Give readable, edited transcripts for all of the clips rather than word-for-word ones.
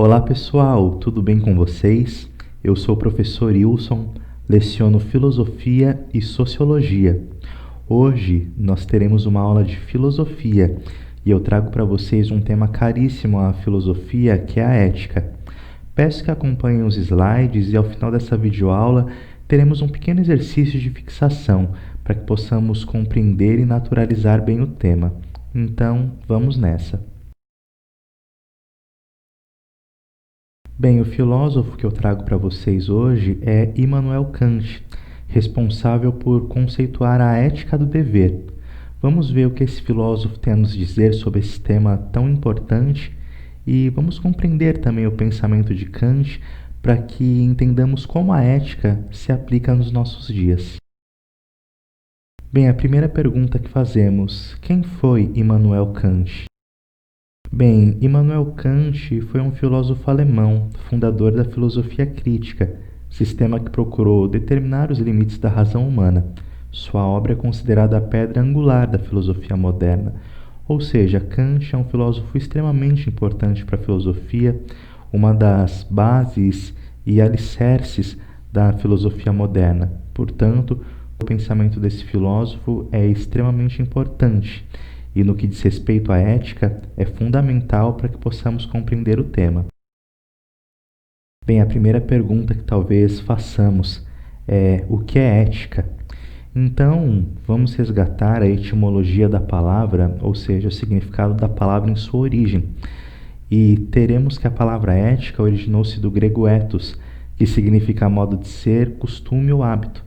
Olá pessoal, tudo bem com vocês? Eu sou o professor Wilson, leciono Filosofia e Sociologia. Hoje nós teremos uma aula de Filosofia e eu trago para vocês um tema caríssimo à filosofia, que é a ética. Peço que acompanhem os slides e ao final dessa videoaula teremos um pequeno exercício de fixação para que possamos compreender e naturalizar bem o tema. Então, vamos nessa. Bem, o filósofo que eu trago para vocês hoje é Immanuel Kant, responsável por conceituar a ética do dever. Vamos ver o que esse filósofo tem a nos dizer sobre esse tema tão importante e vamos compreender também o pensamento de Kant para que entendamos como a ética se aplica nos nossos dias. Bem, a primeira pergunta que fazemos: quem foi Immanuel Kant? Bem, Immanuel Kant foi um filósofo alemão, fundador da filosofia crítica, sistema que procurou determinar os limites da razão humana. Sua obra é considerada a pedra angular da filosofia moderna, ou seja, Kant é um filósofo extremamente importante para a filosofia, uma das bases e alicerces da filosofia moderna. Portanto, o pensamento desse filósofo é extremamente importante e, no que diz respeito à ética, é fundamental para que possamos compreender o tema. Bem, a primeira pergunta que talvez façamos é: o que é ética? Então, vamos resgatar a etimologia da palavra, ou seja, o significado da palavra em sua origem. E teremos que a palavra ética originou-se do grego ethos, que significa modo de ser, costume ou hábito.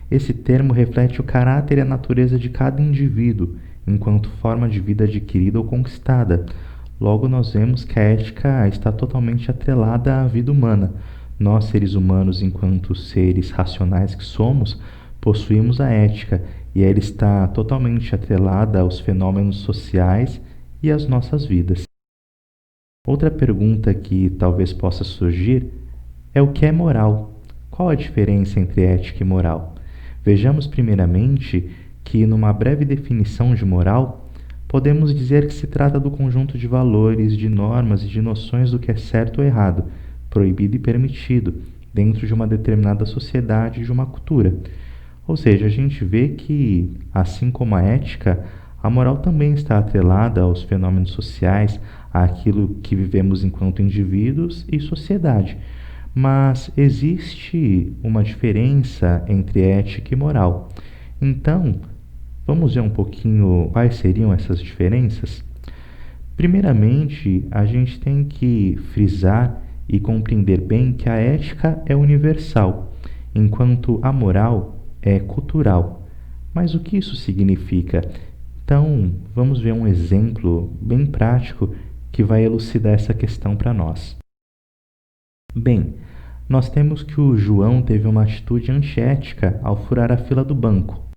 Esse termo reflete o caráter e a natureza de cada indivíduo, enquanto forma de vida adquirida ou conquistada. Logo, nós vemos que a ética está totalmente atrelada à vida humana. Nós, seres humanos, enquanto seres racionais que somos, possuímos a ética, e ela está totalmente atrelada aos fenômenos sociais e às nossas vidas. Outra pergunta que talvez possa surgir é: o que é moral? Qual a diferença entre ética e moral? Vejamos primeiramente que, numa breve definição de moral, podemos dizer que se trata do conjunto de valores, de normas e de noções do que é certo ou errado, proibido e permitido, dentro de uma determinada sociedade e de uma cultura. Ou seja, a gente vê que, assim como a ética, a moral também está atrelada aos fenômenos sociais, àquilo que vivemos enquanto indivíduos e sociedade. Mas existe uma diferença entre ética e moral. Então, vamos ver um pouquinho quais seriam essas diferenças? Primeiramente, a gente tem que frisar e compreender bem que a ética é universal, enquanto a moral é cultural. Mas o que isso significa? Então, vamos ver um exemplo bem prático que vai elucidar essa questão para nós. Bem, nós temos que o João teve uma atitude antiética ao furar a fila do banco.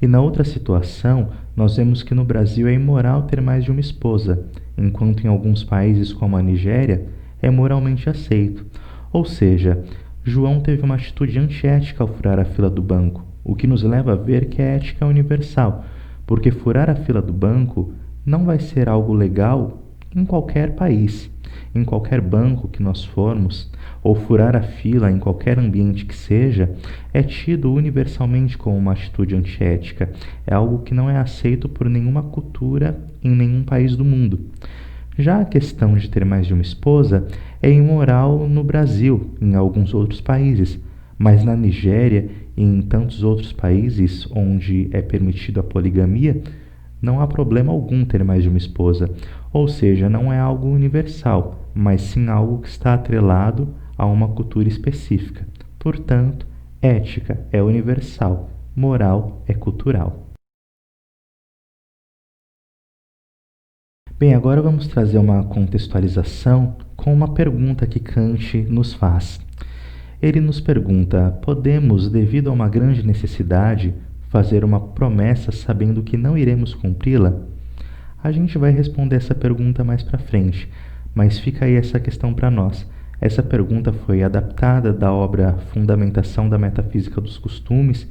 E na outra situação, nós vemos que no Brasil é imoral ter mais de uma esposa, enquanto em alguns países como a Nigéria é moralmente aceito. Ou seja, João teve uma atitude antiética ao furar a fila do banco, o que nos leva a ver que a ética é universal, porque furar a fila do banco não vai ser algo legal em qualquer país. Em qualquer banco que nós formos, ou furar a fila em qualquer ambiente que seja, é tido universalmente como uma atitude antiética. É algo que não é aceito por nenhuma cultura em nenhum país do mundo. Já a questão de ter mais de uma esposa é imoral no Brasil, em alguns outros países, mas na Nigéria e em tantos outros países onde é permitido a poligamia, não há problema algum ter mais de uma esposa. Ou seja, não é algo universal, mas sim algo que está atrelado a uma cultura específica. Portanto, ética é universal, moral é cultural. Bem, agora vamos trazer uma contextualização com uma pergunta que Kant nos faz. Ele nos pergunta: podemos, devido a uma grande necessidade, fazer uma promessa sabendo que não iremos cumpri-la? A gente vai responder essa pergunta mais para frente, mas fica aí essa questão para nós. Essa pergunta foi adaptada da obra Fundamentação da Metafísica dos Costumes,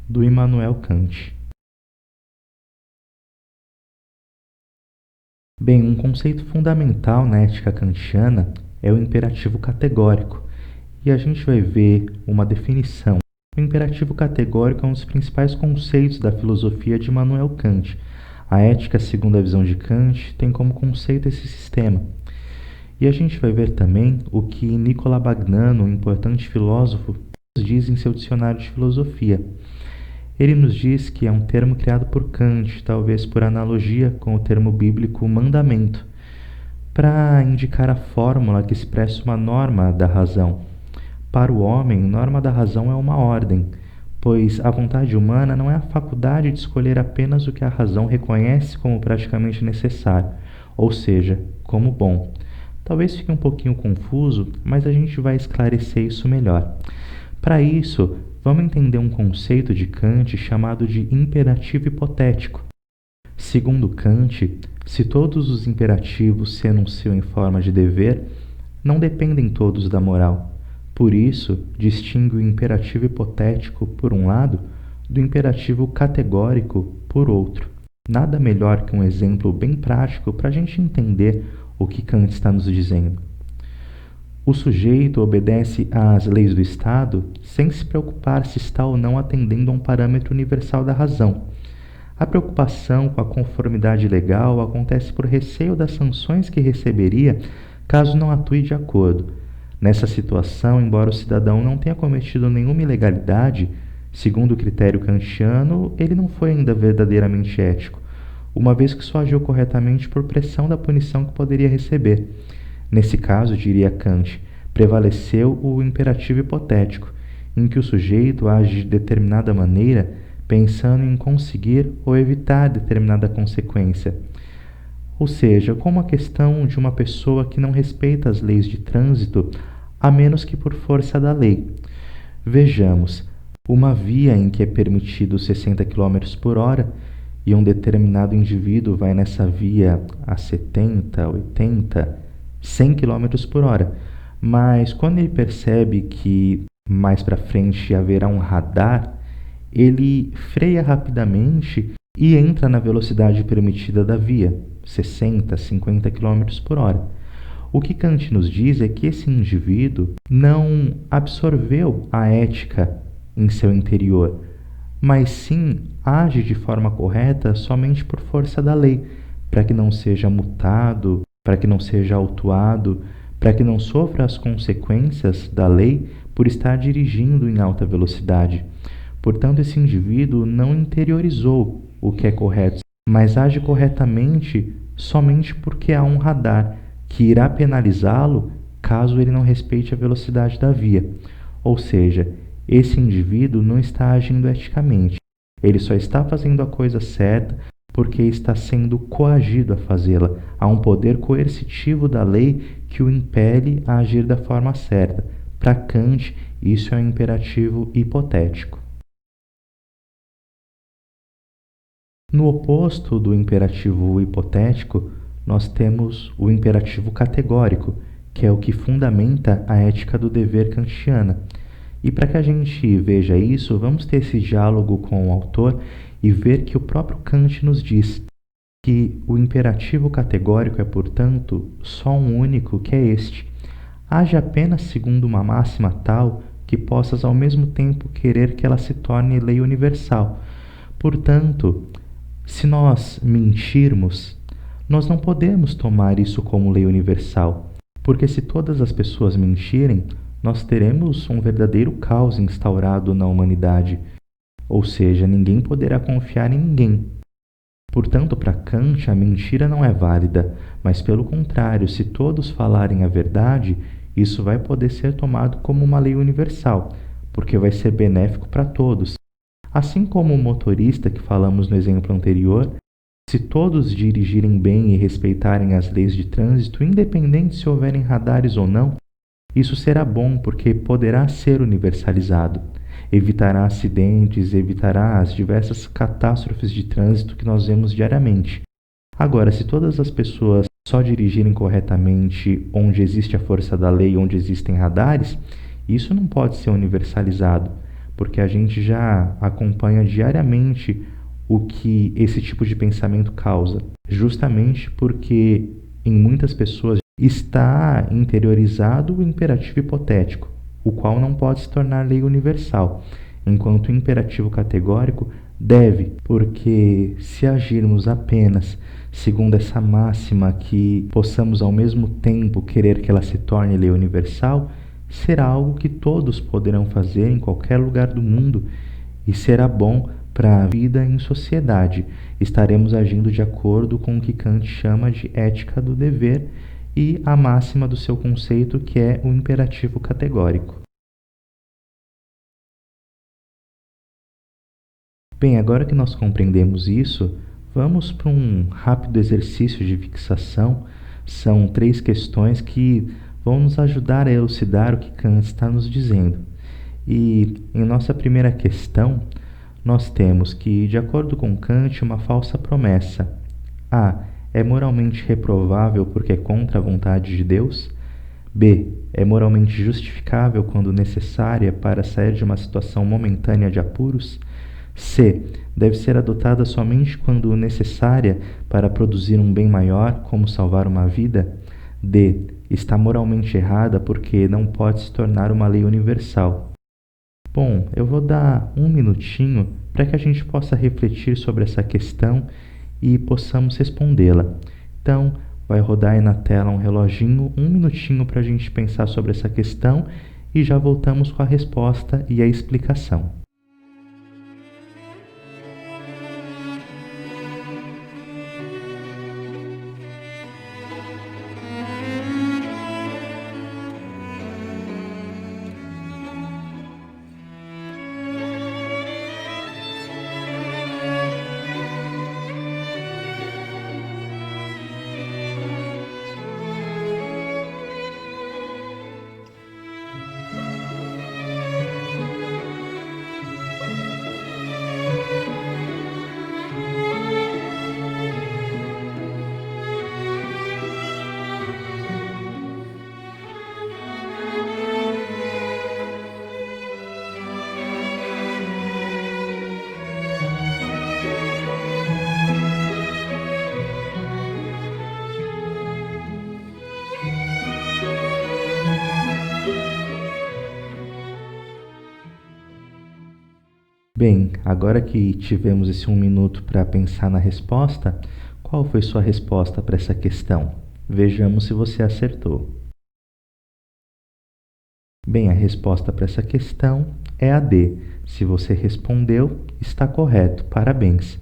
do Immanuel Kant. Bem, um conceito fundamental na ética kantiana é o imperativo categórico. E a gente vai ver uma definição. O imperativo categórico é um dos principais conceitos da filosofia de Immanuel Kant. A ética, segundo a visão de Kant, tem como conceito esse sistema. E a gente vai ver também o que Nicola Bagnano, um importante filósofo, nos diz em seu dicionário de filosofia. Ele nos diz que é um termo criado por Kant, talvez por analogia com o termo bíblico mandamento, para indicar a fórmula que expressa uma norma da razão. Para o homem, norma da razão é uma ordem, pois a vontade humana não é a faculdade de escolher apenas o que a razão reconhece como praticamente necessário, ou seja, como bom. Talvez fique um pouquinho confuso, mas a gente vai esclarecer isso melhor. Para isso, vamos entender um conceito de Kant chamado de imperativo hipotético. Segundo Kant, se todos os imperativos se enunciam em forma de dever, não dependem todos da moral. Por isso, distingue o imperativo hipotético, por um lado, do imperativo categórico, por outro. Nada melhor que um exemplo bem prático para a gente entender o que Kant está nos dizendo. O sujeito obedece às leis do Estado sem se preocupar se está ou não atendendo a um parâmetro universal da razão. A preocupação com a conformidade legal acontece por receio das sanções que receberia caso não atue de acordo. Nessa situação, embora o cidadão não tenha cometido nenhuma ilegalidade, segundo o critério kantiano, ele não foi ainda verdadeiramente ético, uma vez que só agiu corretamente por pressão da punição que poderia receber. Nesse caso, diria Kant, prevaleceu o imperativo hipotético, em que o sujeito age de determinada maneira pensando em conseguir ou evitar determinada consequência. Ou seja, como a questão de uma pessoa que não respeita as leis de trânsito, a menos que por força da lei. Vejamos, uma via em que é permitido 60 km por hora e um determinado indivíduo vai nessa via a 70, 80, 100 km por hora. Mas quando ele percebe que mais para frente haverá um radar, ele freia rapidamente e entra na velocidade permitida da via, 60, 50 km por hora. O que Kant nos diz é que esse indivíduo não absorveu a ética em seu interior, mas sim age de forma correta somente por força da lei, para que não seja multado, para que não seja autuado, para que não sofra as consequências da lei por estar dirigindo em alta velocidade. Portanto, esse indivíduo não interiorizou o que é correto, mas age corretamente somente porque há um radar que irá penalizá-lo caso ele não respeite a velocidade da via. Ou seja, esse indivíduo não está agindo eticamente. Ele só está fazendo a coisa certa porque está sendo coagido a fazê-la. Há um poder coercitivo da lei que o impele a agir da forma certa. Para Kant, isso é um imperativo hipotético. No oposto do imperativo hipotético, nós temos o imperativo categórico, que é o que fundamenta a ética do dever kantiana. E para que a gente veja isso, vamos ter esse diálogo com o autor e ver que o próprio Kant nos diz que o imperativo categórico é, portanto, só um único, que é este: age apenas segundo uma máxima tal que possas ao mesmo tempo querer que ela se torne lei universal. Portanto, se nós mentirmos, nós não podemos tomar isso como lei universal, porque se todas as pessoas mentirem, nós teremos um verdadeiro caos instaurado na humanidade, ou seja, ninguém poderá confiar em ninguém. Portanto, para Kant, a mentira não é válida, mas pelo contrário, se todos falarem a verdade, isso vai poder ser tomado como uma lei universal, porque vai ser benéfico para todos. Assim como o motorista que falamos no exemplo anterior, se todos dirigirem bem e respeitarem as leis de trânsito, independente se houverem radares ou não, isso será bom porque poderá ser universalizado. Evitará acidentes, evitará as diversas catástrofes de trânsito que nós vemos diariamente. Agora, se todas as pessoas só dirigirem corretamente onde existe a força da lei, onde existem radares, isso não pode ser universalizado, porque a gente já acompanha diariamente o que esse tipo de pensamento causa, justamente porque em muitas pessoas está interiorizado o imperativo hipotético, o qual não pode se tornar lei universal, enquanto o imperativo categórico deve, porque se agirmos apenas segundo essa máxima que possamos ao mesmo tempo querer que ela se torne lei universal, será algo que todos poderão fazer em qualquer lugar do mundo e será bom para a vida em sociedade. Estaremos agindo de acordo com o que Kant chama de ética do dever e a máxima do seu conceito, que é o imperativo categórico. Bem, agora que nós compreendemos isso, vamos para um rápido exercício de fixação. São 3 questões que vão nos ajudar a elucidar o que Kant está nos dizendo. E em nossa primeira questão, nós temos que, de acordo com Kant, uma falsa promessa: A. É moralmente reprovável porque é contra a vontade de Deus. B. É moralmente justificável quando necessária para sair de uma situação momentânea de apuros. C. Deve ser adotada somente quando necessária para produzir um bem maior, como salvar uma vida. D. Está moralmente errada porque não pode se tornar uma lei universal. Bom, eu vou dar um minutinho para que a gente possa refletir sobre essa questão e possamos respondê-la. Então, vai rodar aí na tela um reloginho, um minutinho para a gente pensar sobre essa questão e já voltamos com a resposta e a explicação. Bem, agora que tivemos esse um minuto para pensar na resposta, qual foi sua resposta para essa questão? Vejamos se você acertou. Bem, a resposta para essa questão é a D. Se você respondeu, está correto, parabéns.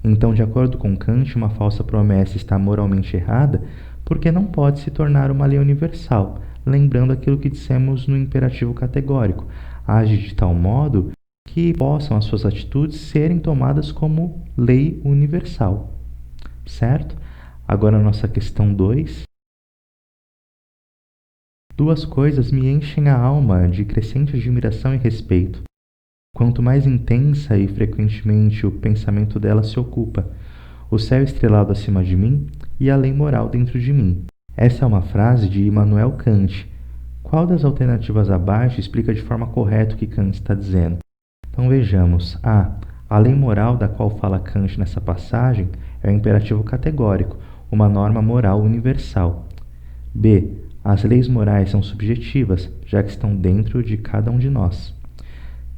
Então, de acordo com Kant, uma falsa promessa está moralmente errada porque não pode se tornar uma lei universal, lembrando aquilo que dissemos no imperativo categórico: age de tal modo que possam as suas atitudes serem tomadas como lei universal. Certo? Agora, a nossa questão 2. Duas coisas me enchem a alma de crescente admiração e respeito. Quanto mais intensa e frequentemente o pensamento dela se ocupa, o céu estrelado acima de mim e a lei moral dentro de mim. Essa é uma frase de Immanuel Kant. Qual das alternativas abaixo explica de forma correta o que Kant está dizendo? Então vejamos. A lei moral da qual fala Kant nessa passagem é o imperativo categórico, uma norma moral universal. B. As leis morais são subjetivas, já que estão dentro de cada um de nós.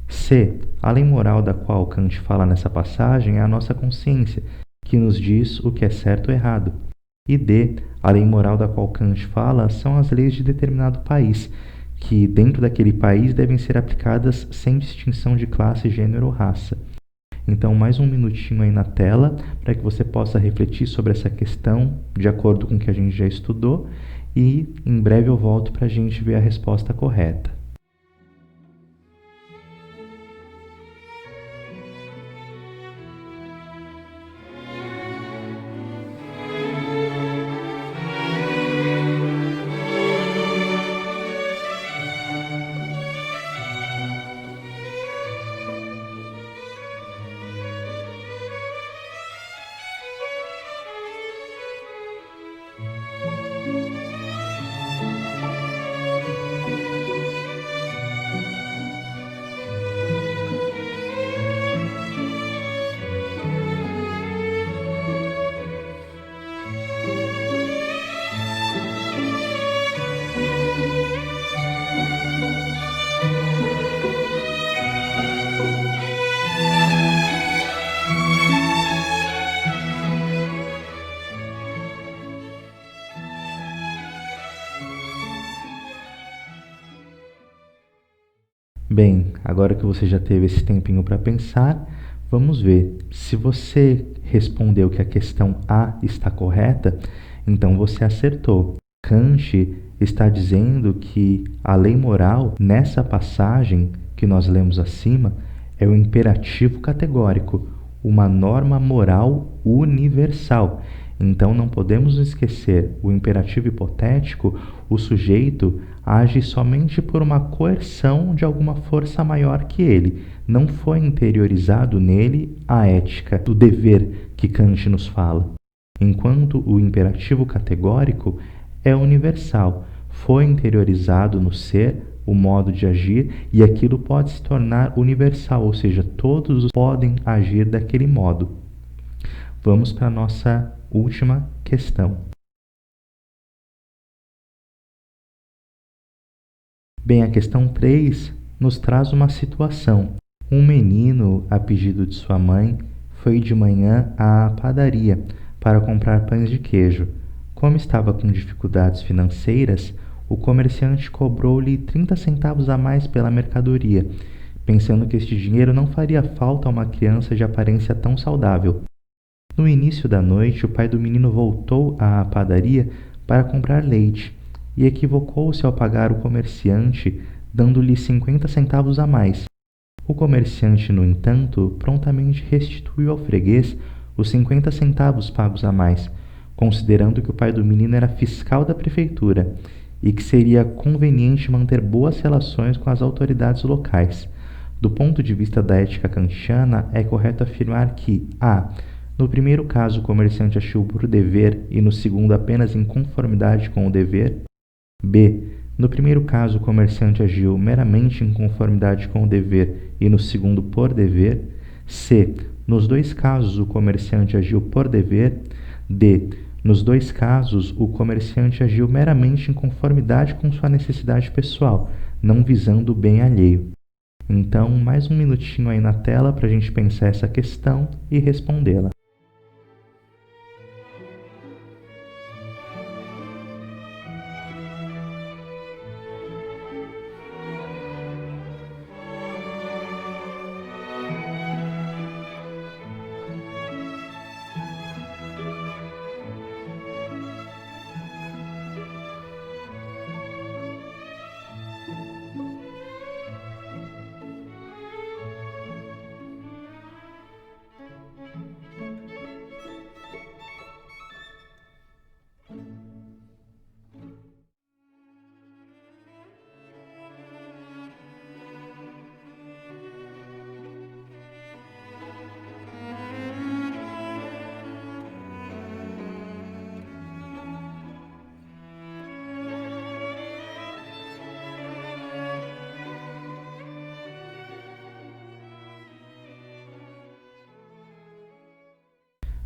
C. A lei moral da qual Kant fala nessa passagem é a nossa consciência, que nos diz o que é certo ou errado. E D. A lei moral da qual Kant fala são as leis de determinado país, que dentro daquele país devem ser aplicadas sem distinção de classe, gênero ou raça. Então, mais um minutinho aí na tela para que você possa refletir sobre essa questão de acordo com o que a gente já estudou e em breve eu volto para a gente ver a resposta correta. Bem, agora que você já teve esse tempinho para pensar, vamos ver. Se você respondeu que a questão A está correta, então você acertou. Kant está dizendo que a lei moral, nessa passagem que nós lemos acima, é o imperativo categórico, uma norma moral universal. Então não podemos esquecer o imperativo hipotético, o sujeito age somente por uma coerção de alguma força maior que ele. Não foi interiorizado nele a ética, o dever que Kant nos fala. Enquanto o imperativo categórico é universal, foi interiorizado no ser o modo de agir e aquilo pode se tornar universal, ou seja, todos podem agir daquele modo. Vamos para a nossa última questão. Bem, a questão 3 nos traz uma situação. Um menino, a pedido de sua mãe, foi de manhã à padaria para comprar pães de queijo. Como estava com dificuldades financeiras, o comerciante cobrou-lhe 30 centavos a mais pela mercadoria, pensando que este dinheiro não faria falta a uma criança de aparência tão saudável. No início da noite, o pai do menino voltou à padaria para comprar leite e equivocou-se ao pagar o comerciante, dando-lhe 50 centavos a mais. O comerciante, no entanto, prontamente restituiu ao freguês os 50 centavos pagos a mais, considerando que o pai do menino era fiscal da prefeitura e que seria conveniente manter boas relações com as autoridades locais. Do ponto de vista da ética kantiana, é correto afirmar que a. No primeiro caso, o comerciante agiu por dever e no segundo apenas em conformidade com o dever. B. No primeiro caso, o comerciante agiu meramente em conformidade com o dever e no segundo por dever. C. Nos dois casos, o comerciante agiu por dever. D. Nos dois casos, o comerciante agiu meramente em conformidade com sua necessidade pessoal, não visando o bem alheio. Então, mais um minutinho aí na tela para a gente pensar essa questão e respondê-la.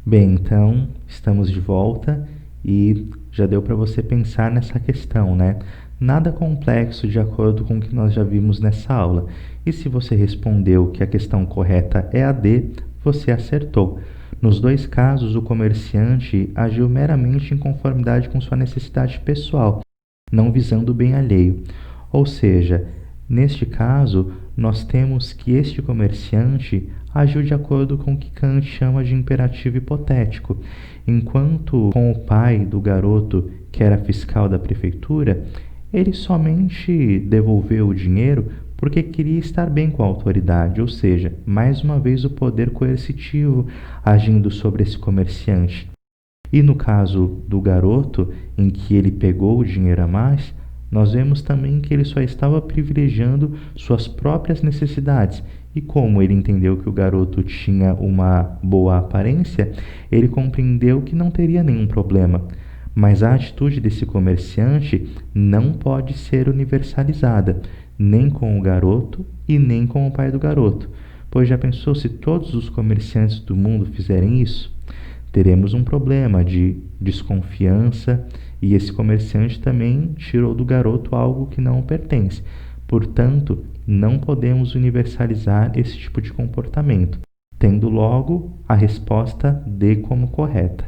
Bem, então estamos de volta e já deu para você pensar nessa questão, né? Nada complexo de acordo com o que nós já vimos nessa aula. E se você respondeu que a questão correta é a D, você acertou. Nos dois casos, o comerciante agiu meramente em conformidade com sua necessidade pessoal, não visando o bem alheio. Ou seja, neste caso, nós temos que este comerciante agiu de acordo com o que Kant chama de imperativo hipotético, enquanto com o pai do garoto, que era fiscal da prefeitura, ele somente devolveu o dinheiro porque queria estar bem com a autoridade, ou seja, mais uma vez o poder coercitivo agindo sobre esse comerciante. E no caso do garoto, em que ele pegou o dinheiro a mais, nós vemos também que ele só estava privilegiando suas próprias necessidades. E como ele entendeu que o garoto tinha uma boa aparência, ele compreendeu que não teria nenhum problema. Mas a atitude desse comerciante não pode ser universalizada, nem com o garoto e nem com o pai do garoto. Pois já pensou se todos os comerciantes do mundo fizerem isso? Teremos um problema de desconfiança e esse comerciante também tirou do garoto algo que não pertence. Portanto, não podemos universalizar esse tipo de comportamento, tendo logo a resposta D como correta.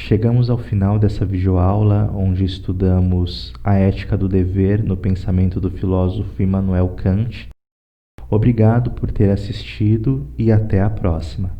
Chegamos ao final dessa videoaula, onde estudamos a ética do dever no pensamento do filósofo Immanuel Kant. Obrigado por ter assistido e até a próxima.